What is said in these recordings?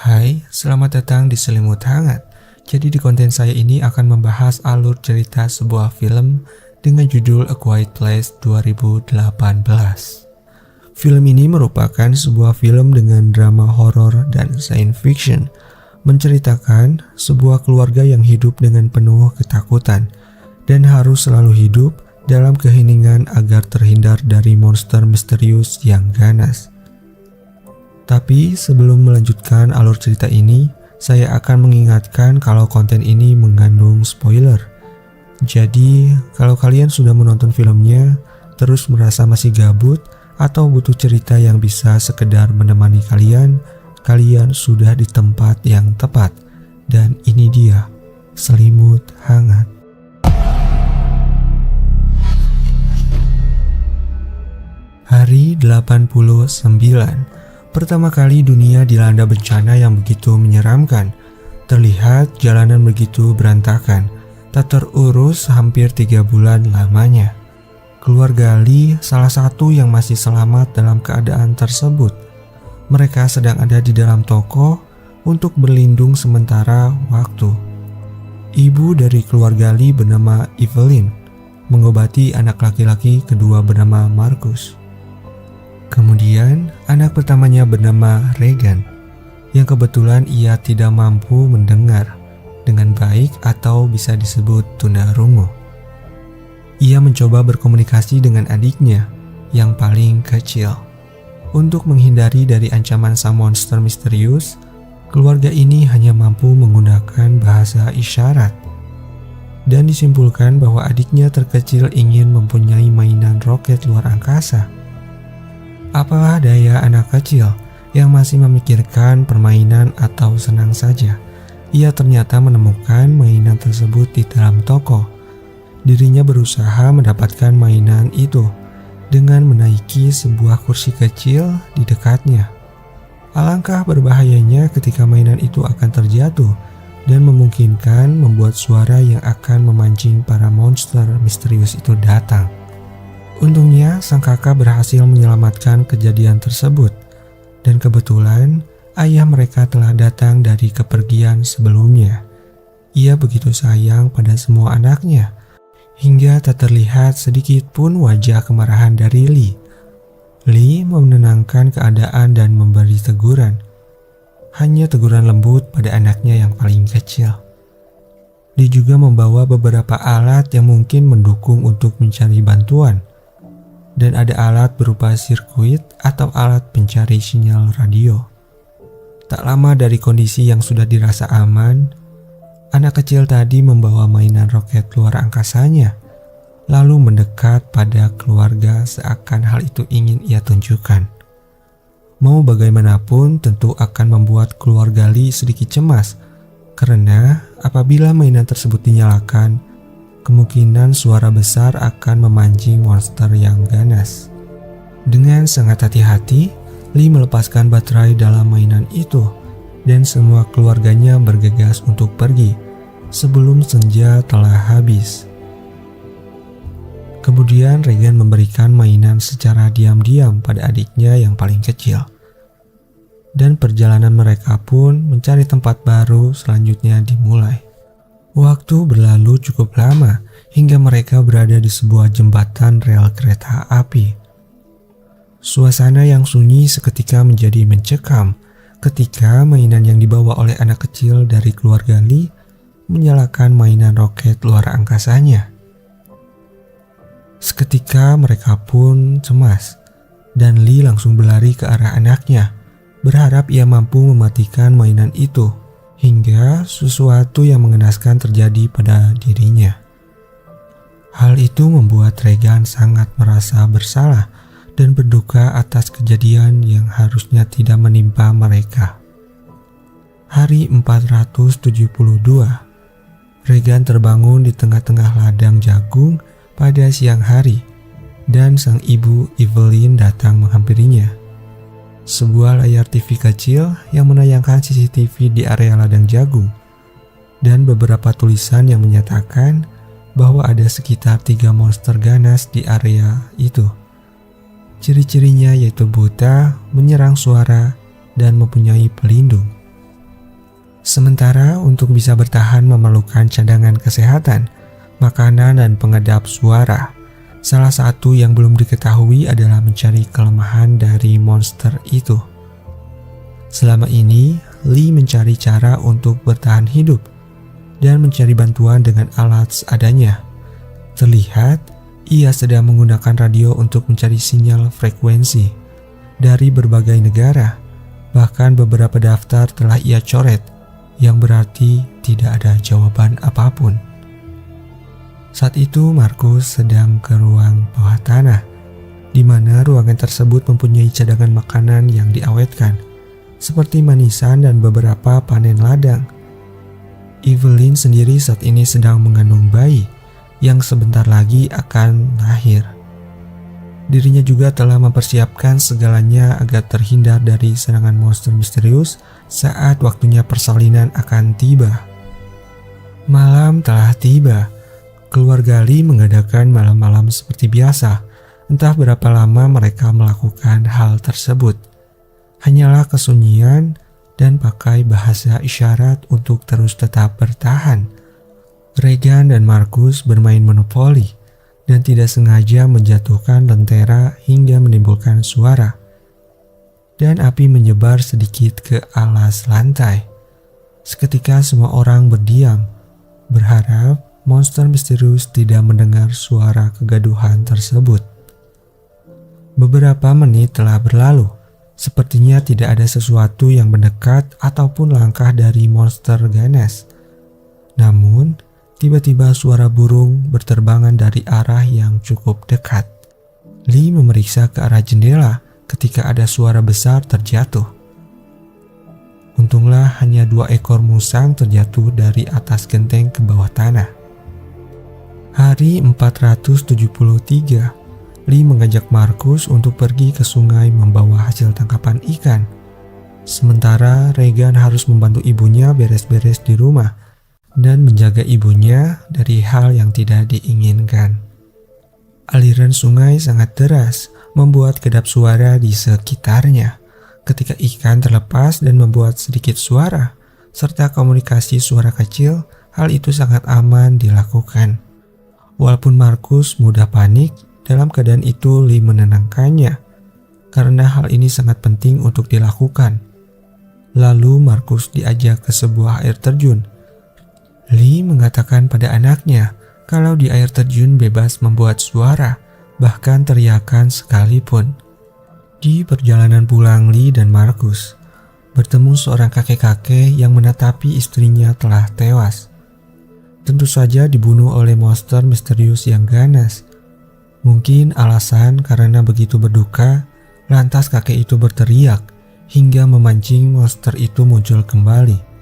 Hai, selamat datang di Selimut Hangat. Jadi di konten saya ini akan membahas alur cerita sebuah film dengan judul A Quiet Place 2018. Film ini merupakan sebuah film dengan drama horor dan science fiction, menceritakan sebuah keluarga yang hidup dengan penuh ketakutan dan harus selalu hidup dalam keheningan agar terhindar dari monster misterius yang ganas. Tapi sebelum melanjutkan alur cerita ini, saya akan mengingatkan kalau konten ini mengandung spoiler. Jadi, kalau kalian sudah menonton filmnya, terus merasa masih gabut atau butuh cerita yang bisa sekedar menemani kalian sudah di tempat yang tepat. Dan ini dia, Selimut Hangat. Hari 89. Pertama kali dunia dilanda bencana yang begitu menyeramkan. Terlihat jalanan begitu berantakan, tak terurus hampir 3 bulan lamanya. Keluarga Lee salah satu yang masih selamat dalam keadaan tersebut. Mereka sedang ada di dalam toko untuk berlindung sementara waktu. Ibu dari keluarga Lee bernama Evelyn mengobati anak laki-laki kedua bernama Marcus. Kemudian anak pertamanya bernama Regan, yang kebetulan ia tidak mampu mendengar dengan baik atau bisa disebut tunarungu. Ia mencoba berkomunikasi dengan adiknya yang paling kecil. Untuk menghindari dari ancaman sang monster misterius, keluarga ini hanya mampu menggunakan bahasa isyarat. Dan disimpulkan bahwa adiknya terkecil ingin mempunyai mainan roket luar angkasa. Apalah daya anak kecil yang masih memikirkan permainan atau senang saja. Ia ternyata menemukan mainan tersebut di dalam toko. Dirinya berusaha mendapatkan mainan itu dengan menaiki sebuah kursi kecil di dekatnya. Alangkah berbahayanya ketika mainan itu akan terjatuh dan memungkinkan membuat suara yang akan memancing para monster misterius itu datang. Untungnya sang kakak berhasil menyelamatkan kejadian tersebut, dan kebetulan ayah mereka telah datang dari kepergian sebelumnya. Ia begitu sayang pada semua anaknya, hingga tak terlihat sedikit pun wajah kemarahan dari Lee. Lee menenangkan keadaan dan memberi teguran, hanya teguran lembut pada anaknya yang paling kecil. Lee juga membawa beberapa alat yang mungkin mendukung untuk mencari bantuan. Dan ada alat berupa sirkuit atau alat pencari sinyal radio. Tak lama dari kondisi yang sudah dirasa aman, anak kecil tadi membawa mainan roket luar angkasanya, lalu mendekat pada keluarga seakan hal itu ingin ia tunjukkan. Mau bagaimanapun tentu akan membuat keluarga Lee sedikit cemas, karena apabila mainan tersebut dinyalakan, kemungkinan suara besar akan memancing monster yang ganas. Dengan sangat hati-hati, Lee melepaskan baterai dalam mainan itu dan semua keluarganya bergegas untuk pergi sebelum senja telah habis. Kemudian Regan memberikan mainan secara diam-diam pada adiknya yang paling kecil. Dan perjalanan mereka pun mencari tempat baru selanjutnya dimulai. Waktu berlalu cukup lama hingga mereka berada di sebuah jembatan rel kereta api. Suasana yang sunyi seketika menjadi mencekam ketika mainan yang dibawa oleh anak kecil dari keluarga Lee menyalakan mainan roket luar angkasanya. Seketika mereka pun cemas dan Lee langsung berlari ke arah anaknya, berharap ia mampu mematikan mainan itu. Hingga sesuatu yang mengenaskan terjadi pada dirinya. Hal itu membuat Regan sangat merasa bersalah dan berduka atas kejadian yang harusnya tidak menimpa mereka. Hari 472, Regan terbangun di tengah-tengah ladang jagung pada siang hari dan sang ibu Evelyn datang menghampirinya. Sebuah layar TV kecil yang menayangkan CCTV di area ladang jagung dan beberapa tulisan yang menyatakan bahwa ada sekitar 3 monster ganas di area itu. Ciri-cirinya yaitu buta, menyerang suara, dan mempunyai pelindung. Sementara untuk bisa bertahan memerlukan cadangan kesehatan, makanan, dan pengedap suara. Salah satu yang belum diketahui adalah mencari kelemahan dari monster itu. Selama ini, Lee mencari cara untuk bertahan hidup dan mencari bantuan dengan alat seadanya. Terlihat, ia sedang menggunakan radio untuk mencari sinyal frekuensi dari berbagai negara. Bahkan beberapa daftar telah ia coret, yang berarti tidak ada jawaban apapun. Saat itu Markus sedang ke ruang bawah tanah, di mana ruangan tersebut mempunyai cadangan makanan yang diawetkan, seperti manisan dan beberapa panen ladang. Evelyn sendiri saat ini sedang mengandung bayi yang sebentar lagi akan lahir. Dirinya juga telah mempersiapkan segalanya agar terhindar dari serangan monster misterius saat waktunya persalinan akan tiba. Malam telah tiba. Keluarga Lee mengadakan malam-malam seperti biasa. Entah berapa lama mereka melakukan hal tersebut. Hanyalah kesunyian dan pakai bahasa isyarat untuk terus tetap bertahan. Regan dan Markus bermain monopoli dan tidak sengaja menjatuhkan lentera hingga menimbulkan suara. Dan api menyebar sedikit ke alas lantai. Seketika semua orang berdiam, berharap monster misterius tidak mendengar suara kegaduhan tersebut. Beberapa menit telah berlalu. Sepertinya tidak ada sesuatu yang mendekat ataupun langkah dari monster ganas. Namun, tiba-tiba suara burung berterbangan dari arah yang cukup dekat. Lee memeriksa ke arah jendela ketika ada suara besar terjatuh. Untunglah hanya 2 ekor musang terjatuh dari atas genteng ke bawah tanah. Hari 473, Lee mengajak Markus untuk pergi ke sungai membawa hasil tangkapan ikan. Sementara Regan harus membantu ibunya beres-beres di rumah dan menjaga ibunya dari hal yang tidak diinginkan. Aliran sungai sangat deras, membuat kedap suara di sekitarnya. Ketika ikan terlepas dan membuat sedikit suara, serta komunikasi suara kecil, hal itu sangat aman dilakukan. Walaupun Markus mudah panik, dalam keadaan itu Lee menenangkannya, karena hal ini sangat penting untuk dilakukan. Lalu Markus diajak ke sebuah air terjun. Lee mengatakan pada anaknya kalau di air terjun bebas membuat suara, bahkan teriakan sekalipun. Di perjalanan pulang, Lee dan Markus bertemu seorang kakek-kakek yang menatapi istrinya telah tewas. Tentu saja dibunuh oleh monster misterius yang ganas. Mungkin alasan karena begitu berduka, lantas kakek itu berteriak hingga memancing monster itu muncul kembali.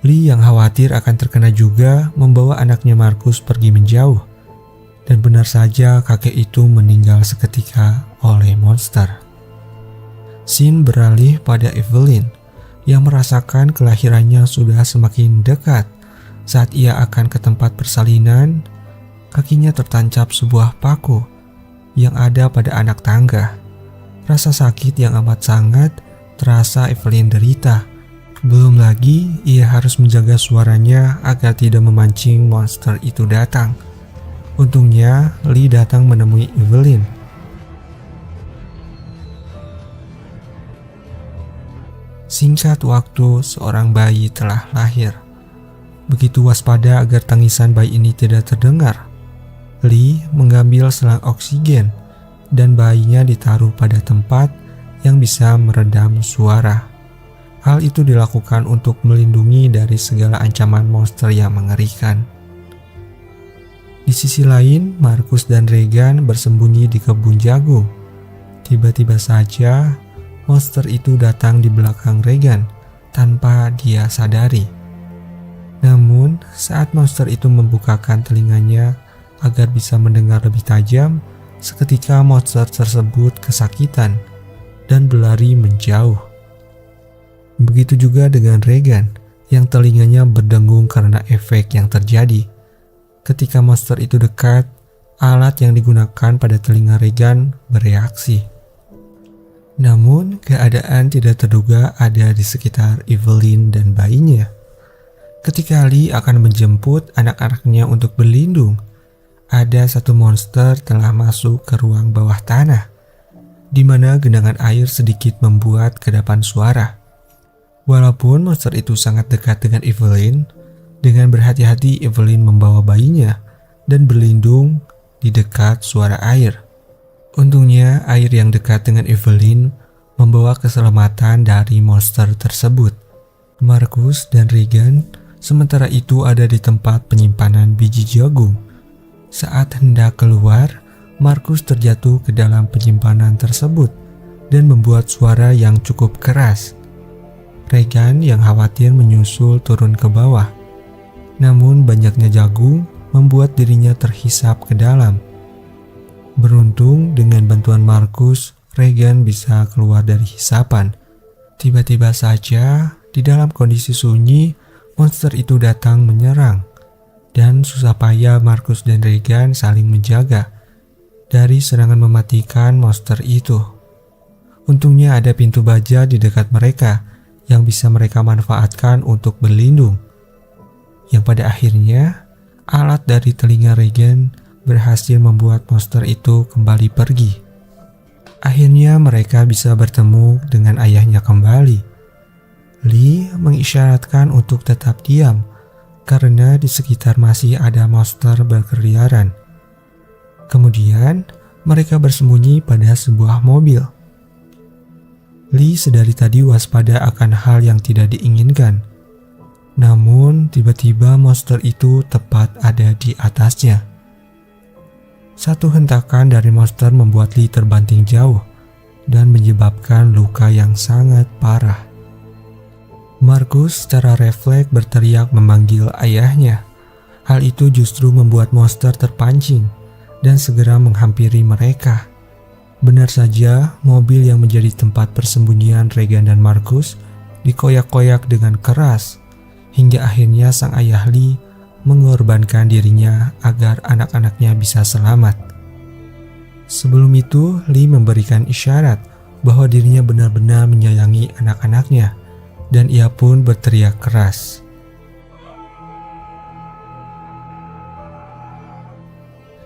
Lee yang khawatir akan terkena juga membawa anaknya Markus pergi menjauh. Dan benar saja kakek itu meninggal seketika oleh monster. Scene beralih pada Evelyn yang merasakan kelahirannya sudah semakin dekat. Saat ia akan ke tempat persalinan, kakinya tertancap sebuah paku yang ada pada anak tangga. Rasa sakit yang amat sangat terasa Evelyn derita. Belum lagi ia harus menjaga suaranya agar tidak memancing monster itu datang. Untungnya Lee datang menemui Evelyn. Singkat waktu, seorang bayi telah lahir. Begitu waspada agar tangisan bayi ini tidak terdengar, Lee mengambil selang oksigen dan bayinya ditaruh pada tempat yang bisa meredam suara. Hal itu dilakukan untuk melindungi dari segala ancaman monster yang mengerikan. Di sisi lain, Markus dan Regan bersembunyi di kebun jagung. Tiba-tiba saja, monster itu datang di belakang Regan tanpa dia sadari. Namun, saat monster itu membukakan telinganya agar bisa mendengar lebih tajam, seketika monster tersebut kesakitan dan berlari menjauh. Begitu juga dengan Regan yang telinganya berdengung karena efek yang terjadi. Ketika monster itu dekat, alat yang digunakan pada telinga Regan bereaksi. Namun, keadaan tidak terduga ada di sekitar Evelyn dan bayinya. Ketika Lee akan menjemput anak-anaknya untuk berlindung, ada satu monster telah masuk ke ruang bawah tanah, di mana genangan air sedikit membuat kedapan suara. Walaupun monster itu sangat dekat dengan Evelyn, dengan berhati-hati Evelyn membawa bayinya dan berlindung di dekat suara air. Untungnya air yang dekat dengan Evelyn membawa keselamatan dari monster tersebut. Marcus dan Regan sementara itu ada di tempat penyimpanan biji jagung. Saat hendak keluar, Marcus terjatuh ke dalam penyimpanan tersebut dan membuat suara yang cukup keras. Regan yang khawatir menyusul turun ke bawah. Namun banyaknya jagung membuat dirinya terhisap ke dalam. Beruntung dengan bantuan Marcus, Regan bisa keluar dari hisapan. Tiba-tiba saja, di dalam kondisi sunyi, monster itu datang menyerang. Dan susah payah Marcus dan Regan saling menjaga dari serangan mematikan monster itu. Untungnya ada pintu baja di dekat mereka yang bisa mereka manfaatkan untuk berlindung. Yang pada akhirnya, alat dari telinga Regan berhasil membuat monster itu kembali pergi. Akhirnya mereka bisa bertemu dengan ayahnya kembali. Lee mengisyaratkan untuk tetap diam karena di sekitar masih ada monster berkeliaran. Kemudian mereka bersembunyi pada sebuah mobil. Lee sedari tadi waspada akan hal yang tidak diinginkan. Namun tiba-tiba monster itu tepat ada di atasnya. Satu hentakan dari monster membuat Lee terbanting jauh dan menyebabkan luka yang sangat parah. Marcus secara refleks berteriak memanggil ayahnya. Hal itu justru membuat monster terpancing dan segera menghampiri mereka. Benar saja, mobil yang menjadi tempat persembunyian Regan dan Marcus dikoyak-koyak dengan keras, hingga akhirnya sang ayah Lee mengorbankan dirinya agar anak-anaknya bisa selamat. Sebelum itu, Lee memberikan isyarat bahwa dirinya benar-benar menyayangi anak-anaknya, dan ia pun berteriak keras.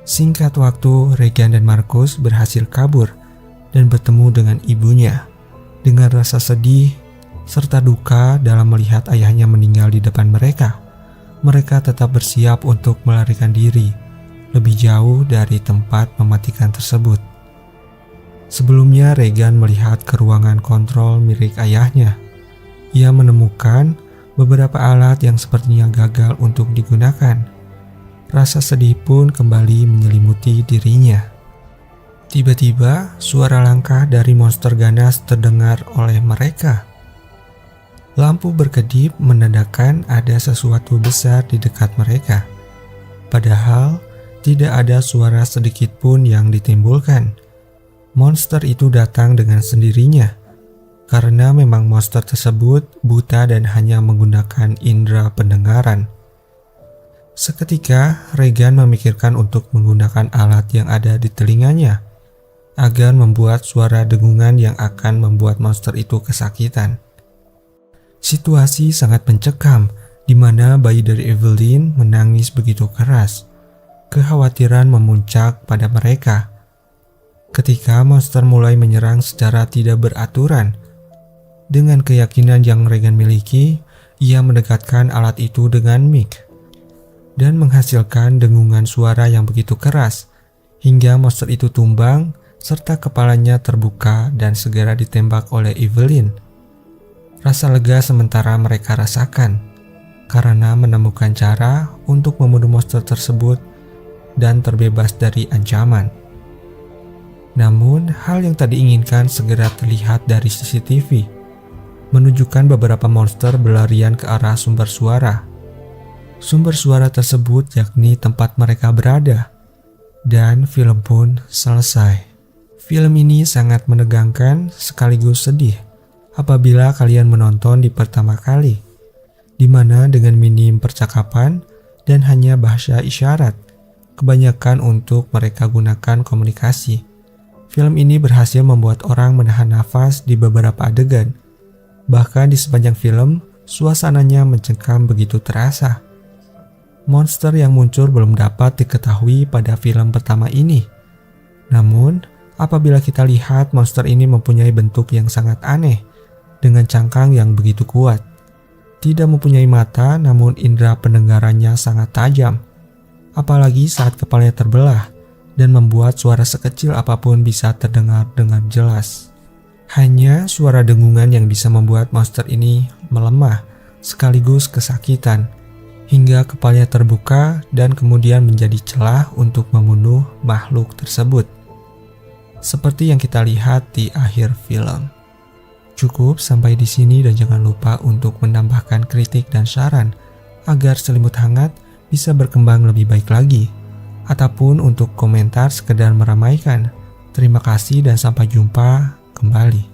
Singkat waktu, Regan dan Marcus berhasil kabur dan bertemu dengan ibunya. Dengan rasa sedih serta duka dalam melihat ayahnya meninggal di depan mereka, mereka tetap bersiap untuk melarikan diri lebih jauh dari tempat mematikan tersebut. Sebelumnya, Regan melihat ke ruangan kontrol milik ayahnya. Ia menemukan beberapa alat yang sepertinya gagal untuk digunakan. Rasa sedih pun kembali menyelimuti dirinya. Tiba-tiba, suara langkah dari monster ganas terdengar oleh mereka. Lampu berkedip menandakan ada sesuatu besar di dekat mereka. Padahal, tidak ada suara sedikit pun yang ditimbulkan. Monster itu datang dengan sendirinya, karena memang monster tersebut buta dan hanya menggunakan indera pendengaran. Seketika, Regan memikirkan untuk menggunakan alat yang ada di telinganya, agar membuat suara dengungan yang akan membuat monster itu kesakitan. Situasi sangat mencekam, di mana bayi dari Evelyn menangis begitu keras. Kekhawatiran memuncak pada mereka. Ketika monster mulai menyerang secara tidak beraturan, dengan keyakinan yang Regan miliki, ia mendekatkan alat itu dengan mic dan menghasilkan dengungan suara yang begitu keras, hingga monster itu tumbang serta kepalanya terbuka dan segera ditembak oleh Evelyn. Rasa lega sementara mereka rasakan karena menemukan cara untuk membunuh monster tersebut dan terbebas dari ancaman. Namun, hal yang tak diinginkan segera terlihat dari CCTV, menunjukkan beberapa monster berlarian ke arah sumber suara. Sumber suara tersebut yakni tempat mereka berada, dan film pun selesai. Film ini sangat menegangkan sekaligus sedih apabila kalian menonton di pertama kali, di mana dengan minim percakapan dan hanya bahasa isyarat, kebanyakan untuk mereka gunakan komunikasi. Film ini berhasil membuat orang menahan nafas di beberapa adegan. Bahkan di sepanjang film, suasananya mencekam begitu terasa. Monster yang muncul belum dapat diketahui pada film pertama ini. Namun, apabila kita lihat monster ini mempunyai bentuk yang sangat aneh, dengan cangkang yang begitu kuat. Tidak mempunyai mata, namun indera pendengarannya sangat tajam. Apalagi saat kepalanya terbelah, dan membuat suara sekecil apapun bisa terdengar dengan jelas. Hanya suara dengungan yang bisa membuat monster ini melemah, sekaligus kesakitan, hingga kepalanya terbuka dan kemudian menjadi celah untuk membunuh makhluk tersebut. Seperti yang kita lihat di akhir film. Cukup sampai di sini dan jangan lupa untuk menambahkan kritik dan saran agar Selimut Hangat bisa berkembang lebih baik lagi. Ataupun untuk komentar sekedar meramaikan. Terima kasih dan sampai jumpa kembali.